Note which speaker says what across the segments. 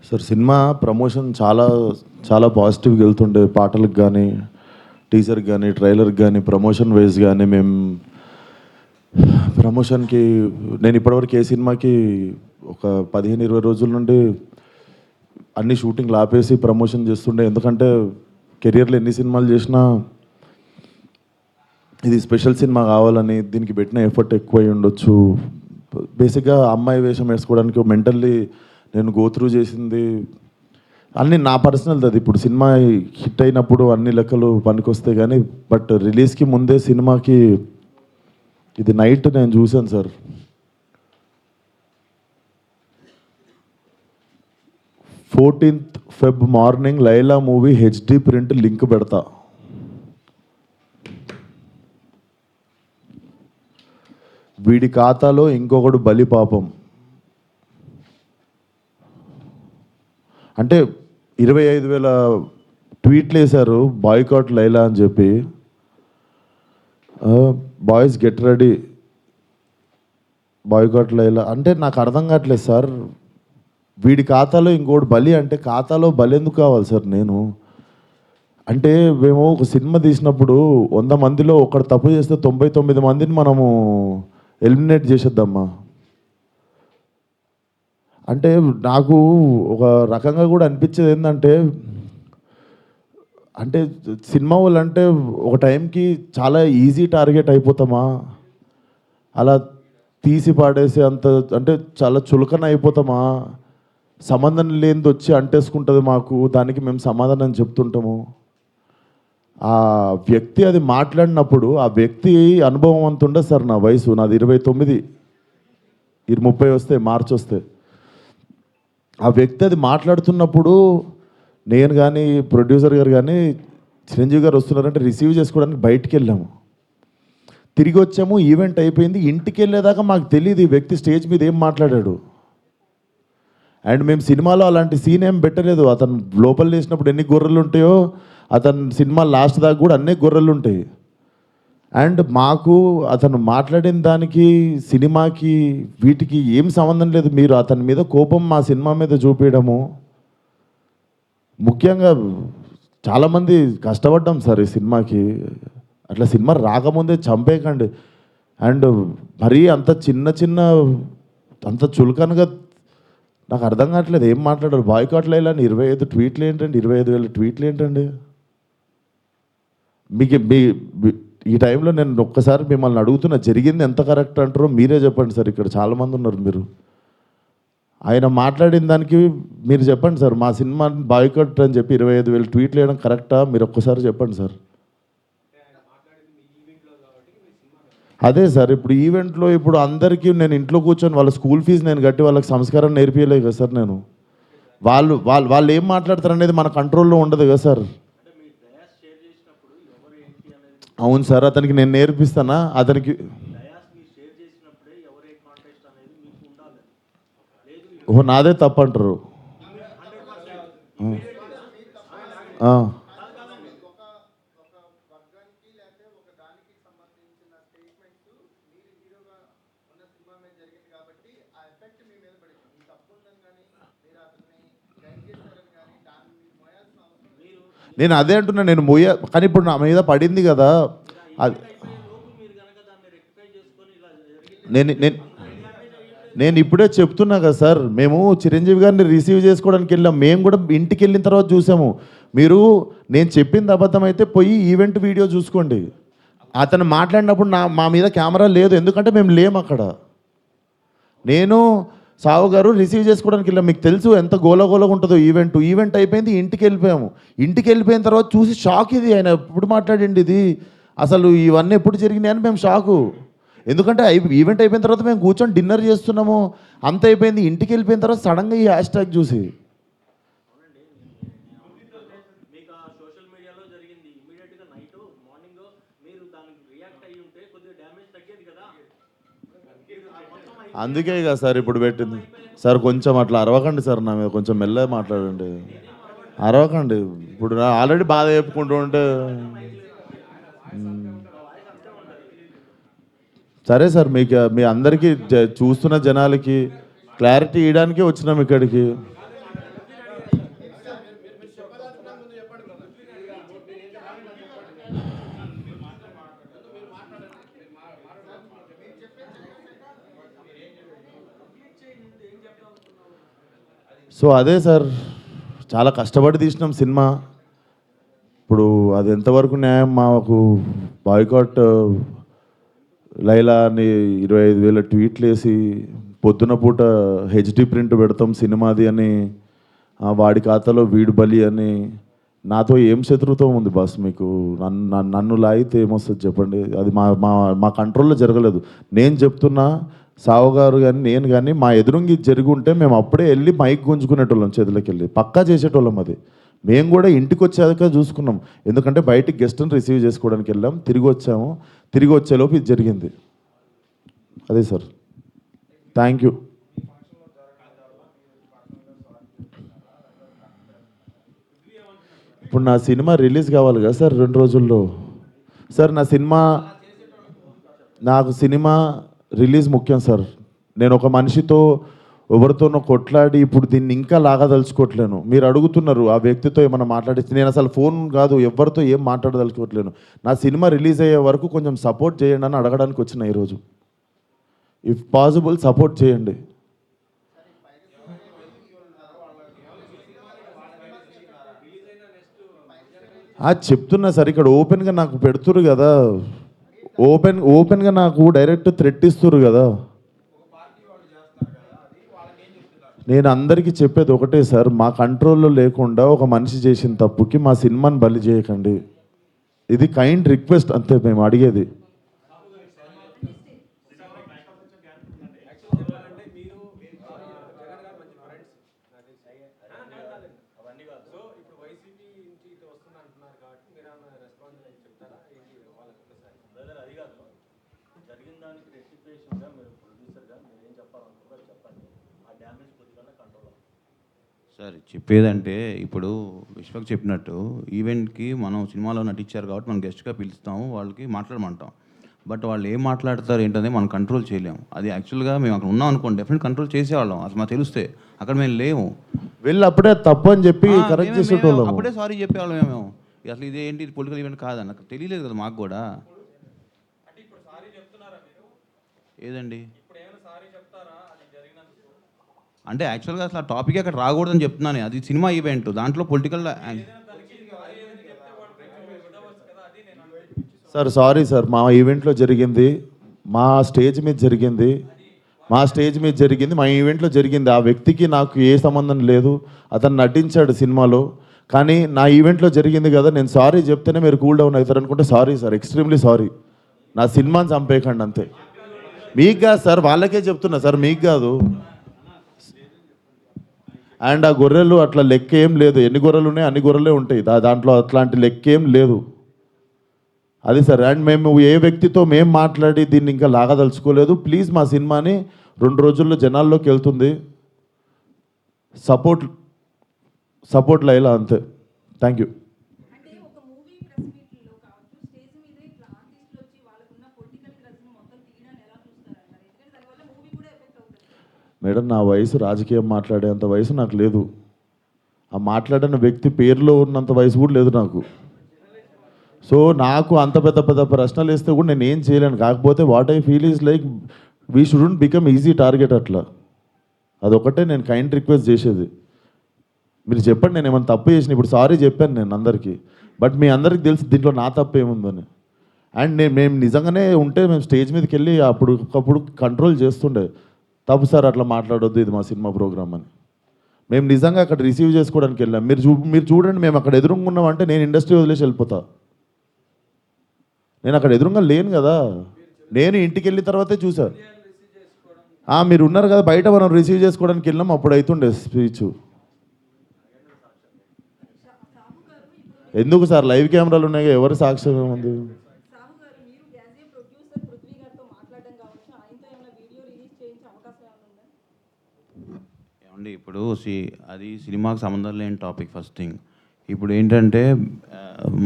Speaker 1: Sir cinema promotion చాలా చాలా పాజిటివ్గా వెళ్తుండే, పాటలకు కానీ టీజర్కి కానీ ట్రైలర్కి కానీ ప్రమోషన్ వైజ్ కానీ మేము ప్రమోషన్కి నేను ఇప్పటివరకు ఏ సినిమాకి ఒక 15-20 రోజుల నుండి అన్ని షూటింగ్లు ఆపేసి ప్రమోషన్ చేస్తుండే. ఎందుకంటే కెరియర్లో ఎన్ని సినిమాలు చేసినా ఇది స్పెషల్ సినిమా కావాలని దీనికి పెట్టిన ఎఫర్ట్ ఎక్కువై ఉండొచ్చు. బేసిక్గా అమ్మాయి వేషం వేసుకోవడానికి మెంటల్లీ నేను గోత్రూ చేసింది అన్నీ నా పర్సనల్. అది ఇప్పుడు సినిమా హిట్ అయినప్పుడు అన్ని లెక్కలు పనికొస్తాయి కానీ బట్ రిలీజ్కి ముందే సినిమాకి ఇది నైట్ నేను చూశాను sir. 14th Feb morning Laila movie HD print link పెడతా. వీడి ఖాతాలో ఇంకొకడు బలి పాపం అంటే 25,000 ట్వీట్లు వేశారు బాయ్కాట్ లైలా అని చెప్పి. Boys get ready boycott Laila అంటే నాకు అర్థం కావట్లేదు సార్. వీడి ఖాతాలో ఇంకోటి బలి అంటే ఖాతాలో బలి ఎందుకు కావాలి సార్? నేను అంటే మేము ఒక సినిమా తీసినప్పుడు 100 మందిలో ఒకడు తప్పు చేస్తే 99 మందిని మనము ఎలిమినేట్ చేసేద్దామా అంటే నాకు ఒక రకంగా కూడా అనిపించేది ఏంటంటే అంటే సినిమా వాళ్ళు అంటే ఒక టైంకి చాలా ఈజీ టార్గెట్ అయిపోతామా, అలా తీసి పాడేసి అంత అంటే చాలా చులకన అయిపోతామా, సంబంధం లేనిది వచ్చి అంటేసుకుంటుంది మాకు, దానికి మేము సమాధానం చెప్తుంటాము. ఆ వ్యక్తి అది మాట్లాడినప్పుడు ఆ వ్యక్తి అనుభవం అంత ఉండదు సార్. నా వయసు నాది 29, 30 వస్తే మార్చి వస్తే ఆ వ్యక్తి అది మాట్లాడుతున్నప్పుడు నేను కానీ ప్రొడ్యూసర్ గారు కానీ చిరంజీవి గారు వస్తున్నారంటే రిసీవ్ చేసుకోవడానికి బయటికి వెళ్ళాము. తిరిగి వచ్చాము, ఈవెంట్ అయిపోయింది. ఇంటికి వెళ్ళేదాకా మాకు తెలియదు ఈ వ్యక్తి స్టేజ్ మీద ఏం మాట్లాడాడు. అండ్ మేము సినిమాలో అలాంటి సీన్ ఏం పెట్టలేదు. అతను లోపల వేసినప్పుడు ఎన్ని గొర్రెలు ఉంటాయో అతను సినిమా లాస్ట్ దాకా కూడా అన్నీ గొర్రెలు ఉంటాయి. అండ్ మాకు అతను మాట్లాడిన దానికి సినిమాకి వీటికి ఏం సంబంధం లేదు. మీరు అతని మీద కోపం మా సినిమా మీద చూపించడము, ముఖ్యంగా చాలామంది కష్టపడ్డాం సార్ ఈ సినిమాకి. అట్లా సినిమా రాకముందే చంపేయకండి. అండ్ మరీ అంత చిన్న అంత చులకనగా నాకు అర్థం కావట్లేదు ఏం మాట్లాడారు. బాయ్కాట్లు వేయాలని 25 ట్వీట్లు ఏంటండి, 25,000 ట్వీట్లు ఏంటండి? మీకు ఈ టైంలో నేను ఒక్కసారి మిమ్మల్ని అడుగుతున్నా, జరిగింది ఎంత కరెక్ట్ అంటారో మీరే చెప్పండి సార్. ఇక్కడ చాలామంది ఉన్నారు. మీరు ఆయన మాట్లాడిన దానికి మీరు చెప్పండి సార్. మా సినిమా బాయ్కాట్ అని చెప్పి 25,000 ట్వీట్లు వేయడం కరెక్టా? మీరు ఒక్కసారి చెప్పండి సార్. అదే సార్, ఇప్పుడు ఈవెంట్లో ఇప్పుడు అందరికీ నేను ఇంట్లో కూర్చొని వాళ్ళ స్కూల్ ఫీజు నేను కట్టి వాళ్ళకి సంస్కారం నేర్పించలేదు కదా సార్. నేను వాళ్ళు ఏం మాట్లాడతారు అనేది మన కంట్రోల్లో ఉండదు కదా సార్. అవును సార్, అతనికి నేను నేర్పిస్తానా? అతనికి ఓహో నాదే తప్పు అంటారు. నేను అదే అంటున్నా, నేను కానీ ఇప్పుడు నా మీద పడింది కదా. అది నేను ఇప్పుడే చెప్తున్నా కదా సార్. మేము చిరంజీవి గారిని రిసీవ్ చేసుకోవడానికి వెళ్ళాం. మేము కూడా ఇంటికి వెళ్ళిన తర్వాత చూసాము. మీరు నేను చెప్పింది అబద్ధం అయితే పోయి ఈవెంట్ వీడియో చూసుకోండి. అతను మాట్లాడినప్పుడు మా మీద కెమెరా లేదు, ఎందుకంటే మేము లేము అక్కడ. నేను సావు గారు రిసీవ్ చేసుకోవడానికి వెళ్ళాం. మీకు తెలుసు ఎంత గోలగోలగా ఉంటుందో ఈవెంట్ అయిపోయింది, ఇంటికి వెళ్ళిపోయాము. ఇంటికి వెళ్ళిపోయిన తర్వాత చూసి షాక్. ఇది ఆయన ఎప్పుడు మాట్లాడండి, ఇది అసలు ఇవన్నీ ఎప్పుడు జరిగినాయి అని మేము షాకు. ఎందుకంటే ఈవెంట్ అయిపోయిన తర్వాత మేము కూర్చొని డిన్నర్ చేస్తున్నాము, అంత అయిపోయింది. ఇంటికి వెళ్ళిపోయిన తర్వాత సడన్గా ఈ హ్యాష్ ట్యాగ్ చూసి అందుకే కదా సార్ ఇప్పుడు పెట్టింది. సార్ కొంచెం అట్లా అరవకండి సార్, నా మీద కొంచెం మెల్లగా మాట్లాడండి. అరవకండి. ఇప్పుడు ఆల్రెడీ బాధ చెప్పుకుంటూ ఉంటే సరే సార్. మీకు మీ అందరికీ చూస్తున్న జనాలకి క్లారిటీ ఇవ్వడానికే వచ్చినాం ఇక్కడికి. సో అదే సార్, చాలా కష్టపడి తీసినాం సినిమా. ఇప్పుడు అది ఎంతవరకు న్యాయం? మాకు బాయ్కాట్ లైలా అని 25,000 ట్వీట్లు వేసి పొద్దున పూట హెచ్డి ప్రింట్ పెడతాం సినిమాది అని, వాడి ఖాతాలో వీడు బలి అని. నాతో ఏం శత్రుత్వం ఉంది బాస్ మీకు? నన్ను లాగితే ఏమొస్తుంది చెప్పండి? అది మా మా మా కంట్రోల్లో జరగలేదు. నేను చెప్తున్నా, సావు గారు కానీ నేను కానీ మా ఎదురుంగి జరిగి ఉంటే మేము అప్పుడే వెళ్ళి మైక్ గుంజుకునేటోళ్ళం, చేతులకి వెళ్ళి పక్కా చేసేటోళ్ళం. అది మేము కూడా ఇంటికి వచ్చాక చూసుకున్నాం, ఎందుకంటే బయటికి గెస్ట్ని రిసీవ్ చేసుకోవడానికి వెళ్ళాం, తిరిగి వచ్చాము. తిరిగి వచ్చేలోపు ఇది జరిగింది. అదే సార్, థ్యాంక్ యూ. ఇప్పుడు నా సినిమా రిలీజ్ కావాలి కదా సార్ 2 రోజుల్లో. సార్ నాకు సినిమా రిలీజ్ ముఖ్యం సార్. నేను ఒక మనిషితో ఎవరితోనో కొట్లాడి ఇప్పుడు దీన్ని ఇంకా లాగదలుచుకోవట్లేను. మీరు అడుగుతున్నారు ఆ వ్యక్తితో ఏమైనా మాట్లాడిస్తే, నేను అసలు ఫోన్ కాదు ఎవరితో ఏం మాట్లాడదలుచుకోవట్లేను. నా సినిమా రిలీజ్ అయ్యే వరకు కొంచెం సపోర్ట్ చేయండి అని అడగడానికి వచ్చిన ఈరోజు. ఇఫ్ పాసిబుల్ సపోర్ట్ చేయండి. చెప్తున్నా సార్, ఇక్కడ ఓపెన్గా నాకు పెడుతురు కదా, ఓపెన్గా నాకు డైరెక్ట్ థ్రెట్ ఇస్తురు కదా. నేను అందరికీ చెప్పేది ఒకటే సార్, మా కంట్రోల్లో లేకుండా ఒక మనిషి చేసిన తప్పుకి మా సినిమాని బలి చేయకండి. ఇది కైండ్ రిక్వెస్ట్ అంతే మేము అడిగేది.
Speaker 2: సార్ చెప్పేదంటే, ఇప్పుడు విశ్వక్ చెప్పినట్టు ఈవెంట్కి మనం సినిమాలో నటించారు కాబట్టి మనం గెస్ట్గా పిలుస్తాము, వాళ్ళకి మాట్లాడమంటాం. బట్ వాళ్ళు ఏం మాట్లాడతారు ఏంటనేది మనం కంట్రోల్ చేయలేము. అది యాక్చువల్గా మేము అక్కడ ఉన్నాం అనుకోండి, డెఫినెట్ కంట్రోల్ చేసేవాళ్ళం. అసలు మాకు తెలిస్తే అక్కడ మేము లేము.
Speaker 1: వెళ్ళి అప్పుడే తప్పు అని చెప్పి కరెక్ట్ చేసేటోళ్ళం.
Speaker 2: అప్పుడే సారీ చెప్పేవాళ్ళం మేము. అసలు ఇదేంటి, ఇది పొలిటికల్ ఈవెంట్ కాదని నాకు తెలియలేదు కదా మాకు కూడా. ఏదండి అంటే యాక్చువల్గా అసలు ఆ టాపిక్ అక్కడ రాకూడదని చెప్తున్నాను. అది సినిమా ఈవెంట్, దాంట్లో పొలిటికల్.
Speaker 1: సార్ సారీ సార్, మా ఈవెంట్లో జరిగింది, మా స్టేజ్ మీద జరిగింది, మా ఈవెంట్లో జరిగింది. ఆ వ్యక్తికి నాకు ఏ సంబంధం లేదు. అతను నటించాడు సినిమాలో, కానీ నా ఈవెంట్లో జరిగింది కదా, నేను సారీ చెప్తేనే మీరు కూల్ డౌన్ అవుతారు అనుకుంటే సారీ సార్, ఎక్స్ట్రీమ్లీ సారీ. నా సినిమాని చంపేయకండి అంతే. మీకు కాదు సార్, వాళ్ళకే చెప్తున్నా సార్, మీకు కాదు. అండ్ ఆ గొర్రెలు అట్లా లెక్క ఏం లేదు, ఎన్ని గొర్రెలు ఉన్నాయి అన్ని గొర్రెలే ఉంటాయి, దాంట్లో అట్లాంటి లెక్క ఏం లేదు. అది సార్. అండ్ మేము ఏ వ్యక్తితో మేము మాట్లాడి దీన్ని ఇంకా లాగదలుచుకోలేదు. ప్లీజ్ మా సినిమాని 2 రోజుల్లో జనాల్లోకి వెళ్తుంది, సపోర్ట్ లైలా అంతే. Thank you. మేడం, నా వయసు రాజకీయం మాట్లాడేంత వయసు నాకు లేదు. ఆ మాట్లాడిన వ్యక్తి పేరులో ఉన్నంత వయసు కూడా లేదు నాకు. సో నాకు అంత పెద్ద పెద్ద ప్రశ్నలు వేస్తే కూడా నేను ఏం చేయలేను. కాకపోతే what I feel is like we shouldn't become easy target. అట్లా అదొకటే నేను కైండ్ రిక్వెస్ట్ చేసేది. మీరు చెప్పండి నేను ఏమైనా తప్పు చేసిన. ఇప్పుడు సారీ చెప్పాను నేను అందరికీ, బట్ మీ అందరికీ తెలుసు దీంట్లో నా తప్పు ఏముందని. అండ్ మేము నిజంగానే ఉంటే మేము స్టేజ్ మీదకి వెళ్ళి ఒకప్పుడు కంట్రోల్ చేస్తుండే, తప్పు సార్ అట్లా మాట్లాడొద్దు, ఇది మా సినిమా ప్రోగ్రామ్ అని. మేము నిజంగా అక్కడ రిసీవ్ చేసుకోవడానికి వెళ్ళాం. మీరు చూడండి, మేము అక్కడ ఎదురుకున్నాం అంటే నేను ఇండస్ట్రీ వదిలేసి వెళ్ళిపోతా. నేను అక్కడ ఎదురుగా లేను కదా, నేను ఇంటికి వెళ్ళిన తర్వాతే చూసాను. మీరు ఉన్నారు కదా బయట, మనం రిసీవ్ చేసుకోవడానికి వెళ్ళాం, అప్పుడు అవుతుండే స్పీచ్. ఎందుకు సార్, లైవ్ కెమెరాలు ఉన్నాయి, ఎవరి సాక్ష్యం ఏముంది?
Speaker 2: ఏమండి ఇప్పుడు అది సినిమాకి సంబంధం లేని టాపిక్ ఫస్ట్ థింగ్. ఇప్పుడు ఏంటంటే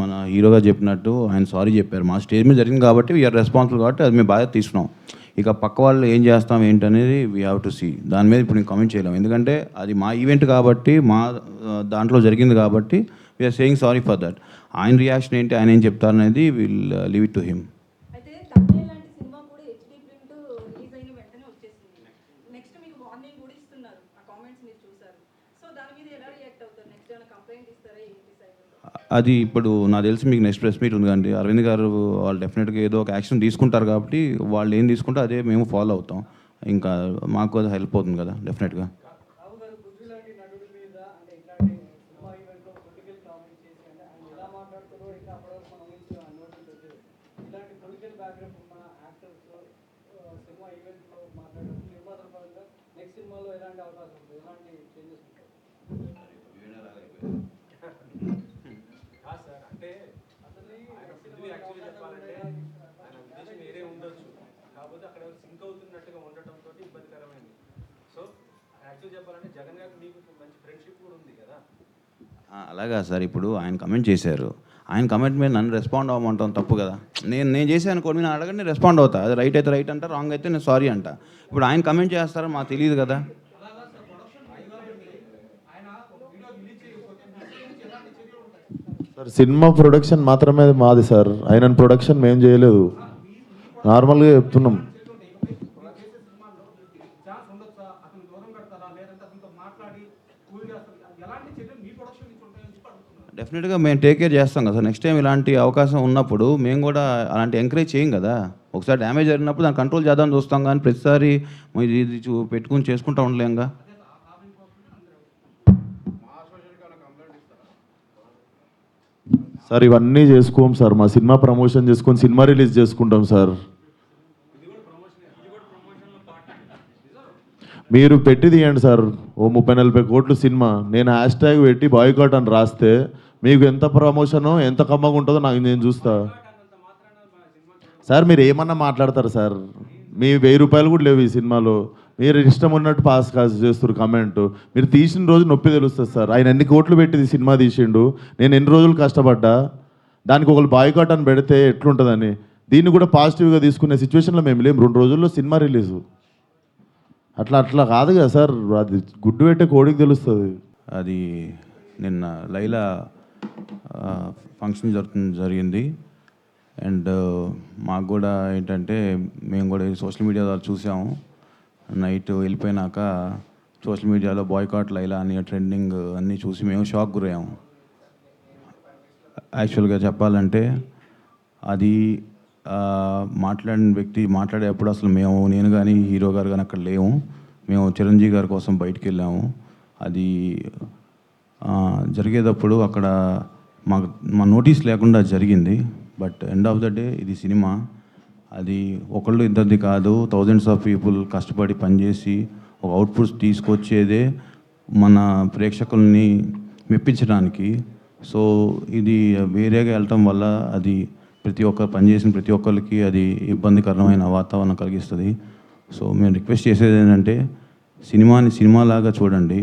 Speaker 2: మన హీరోగా చెప్పినట్టు ఆయన సారీ చెప్పారు, మా స్టేజ్ మీద జరిగింది కాబట్టి వీఆర్ రెస్పాన్సిబుల్ కాబట్టి అది మేము బాగా తీసుకున్నాం. ఇక పక్క వాళ్ళు ఏం చేస్తాం ఏంటనేది వీ హ్యావ్ టు సీ. దాని మీద ఇప్పుడు నేను కామెంట్ చేయలేము, ఎందుకంటే అది మా ఈవెంట్ కాబట్టి, మా దాంట్లో జరిగింది కాబట్టి we're saying sorry for that. ఆయన రియాక్షన్ ఏంటి, ఆయన ఏం చెప్తారనేది will leave it to him.
Speaker 3: So దాని మీద ఎలా రియాక్ట్ అవుతారు? నెక్స్ట్ ఏమైనా కంప్లైంట్ ఇస్తారా ఏంటి సైబర్లో?
Speaker 2: అది ఇప్పుడు నాకు తెలిసి మీకు నెక్స్ట్ ప్రెస్ మీట్ ఉంది కండి, అరవింద్ గారు వాళ్ళు డెఫినెట్గా ఏదో ఒక యాక్షన్ తీసుకుంటారు కాబట్టి వాళ్ళు ఏం తీసుకుంటే అదే మేము ఫాలో అవుతాం. ఇంకా మాకు అది హెల్ప్ అవుతుంది కదా డెఫినెట్గా.
Speaker 4: రావు గారు పృథ్వీ లాంటి నటుడి మీద అంటే ఇట్లాంటి సినిమా ఈవెంట్లో పొలిటికల్ కామెంట్ చేసి అంటే ఆయన ఎలా మాట్లాడుతారో ఇంకా అప్పటివరకు మనం నుంచి నోటీస్ వచ్చేది. ఇలాంటి పొలిటికల్ బ్యాక్గ్రౌండ్ ఉన్న యాక్టర్స్ సినిమా ఈవెంట్లో మాట్లాడడం నిర్మాతల పరంగా నెక్స్ట్ సినిమాలో ఎలాంటి అవకాశం ఉంటుంది, ఎలాంటి చేంజెస్ ఉంటాయి?
Speaker 5: కాదు సార్, అంటే ఆయన పృథ్వీ యాక్చువల్లీ చెప్పాలంటే ఆయన ఉద్దేశం వేరే ఉండొచ్చు, కాకపోతే అక్కడ సింక్ అవుతున్నట్టుగా ఉండటంతో ఇబ్బందికరమైంది. సో యాక్చువల్ చెప్పాలంటే జగన్ గారికి మీకు మంచి ఫ్రెండ్షిప్ కూడా ఉంది కదా.
Speaker 2: అలాగా సార్, ఇప్పుడు ఆయన కమెంట్ చేశారు, ఆయన కమెంట్ మీద నన్ను రెస్పాండ్ అవ్వమంటాం తప్పు కదా. నేను చేశాను అనుకోండి, నేను అడగండి, నేను రెస్పాండ్ అవుతా. అది రైట్ అయితే రైట్ అంట, రాంగ్ అయితే నేను సారీ అంట. ఇప్పుడు ఆయన కమెంట్ చేస్తారో మాకు తెలియదు కదా.
Speaker 1: సార్ సినిమా ప్రొడక్షన్ మాత్రమే మాది సార్, ఆయన ప్రొడక్షన్ మేము చేయలేదు, నార్మల్గా చెప్తున్నాం.
Speaker 4: ఛాన్స్ ఉండొచ్చా, అతను దూరం పెడతారా లేదంటే అతనితో మాట్లాడి కూల్ చేస్తారు, ఎలాంటి చర్యలు మీ ప్రొడక్షన్ నుంచి ఉంటాయని చెప్పి అడుగుతున్నాను.
Speaker 2: డెఫినెట్గా మేము టేక్ కేర్ చేస్తాం కదా. నెక్స్ట్ టైం ఇలాంటి అవకాశం ఉన్నప్పుడు మేము కూడా అలాంటి ఎంకరేజ్ చేయం కదా. ఒకసారి డ్యామేజ్ జరిగినప్పుడు దాన్ని కంట్రోల్ చేద్దామని చూస్తాం, కానీ ప్రతిసారి ఇది పెట్టుకుని చేసుకుంటూ ఉండలేంగా.
Speaker 1: సార్ ఇవన్నీ చేసుకోం సార్, మా సినిమా ప్రమోషన్ చేసుకొని సినిమా రిలీజ్ చేసుకుంటాం సార్. మీరు పెట్టి తీయండి సార్, ఓ 30-40 కోట్లు సినిమా, నేను హ్యాష్ ట్యాగ్ పెట్టి బాయ్కాట్ అని రాస్తే మీకు ఎంత ప్రమోషనో ఎంత కమ్మగా ఉంటుందో నేను చూస్తా. సార్ మీరు ఏమన్నా మాట్లాడతారు సార్, మీ 1000 రూపాయలు కూడా లేవు ఈ సినిమాలో, మీరు ఇష్టం ఉన్నట్టు పాస్ కాస్ చేస్తారు కమెంట్. మీరు తీసిన రోజు నొప్పి తెలుస్తుంది సార్. ఆయన ఎన్ని కోట్లు పెట్టి సినిమా తీసిండు, నేను ఎన్ని రోజులు కష్టపడ్డా, దానికి ఒకళ్ళు బాయ్కాట్ అని పెడితే ఎట్లుంటుందని. దీన్ని కూడా పాజిటివ్గా తీసుకునే సిచ్యువేషన్లో మేము లేము. 2 రోజుల్లో సినిమా రిలీజు, అట్లా కాదు కదా సార్, అది గుడ్డు పెట్టే కోడికి తెలుస్తుంది.
Speaker 2: అది నిన్న లైలా ఫంక్షన్ జరిగింది. అండ్ మాకు కూడా ఏంటంటే మేము కూడా సోషల్ మీడియా ద్వారా చూసాము. నైట్ వెళ్ళిపోయినాక సోషల్ మీడియాలో బాయ్కాట్ లైలా అని ట్రెండింగ్ అన్నీ చూసి మేము షాక్ గురయ్యాము. యాక్చువల్గా చెప్పాలంటే అది మాట్లాడిన వ్యక్తి మాట్లాడేటప్పుడు అసలు నేను కానీ హీరో గారు కానీ అక్కడ లేము. మేము చిరంజీవి గారి కోసం బయటికి వెళ్ళాము. అది జరిగేటప్పుడు అక్కడ మా నోటీస్ లేకుండా జరిగింది. But end of the day ఇది సినిమా, అది ఒకళ్ళు ఇద్దరిది కాదు, థౌజండ్స్ ఆఫ్ పీపుల్ కష్టపడి పనిచేసి ఒక అవుట్పుట్స్ తీసుకొచ్చేదే మన ప్రేక్షకుల్ని మెప్పించడానికి. సో ఇది వేరేగా వెళ్ళటం వల్ల అది పనిచేసిన ప్రతి ఒక్కరికి అది ఇబ్బందికరమైన వాతావరణం కలిగిస్తుంది. సో మేము రిక్వెస్ట్ చేసేది ఏంటంటే సినిమాని సినిమాలాగా చూడండి,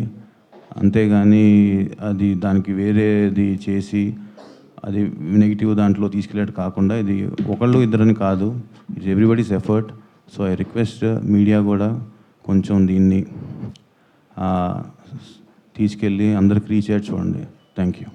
Speaker 2: అంతేగాని అది దానికి వేరేది చేసి అది నెగిటివ్ దాంట్లో తీసుకెళ్ళేట్టు కాకుండా, ఇది ఒకళ్ళు ఇద్దరని కాదు, it's everybody's effort. So I request media కూడా కొంచెం దీన్ని తీసుకెళ్ళి అందరికి రీచ్ అయ్యేది చూడండి. Thank you.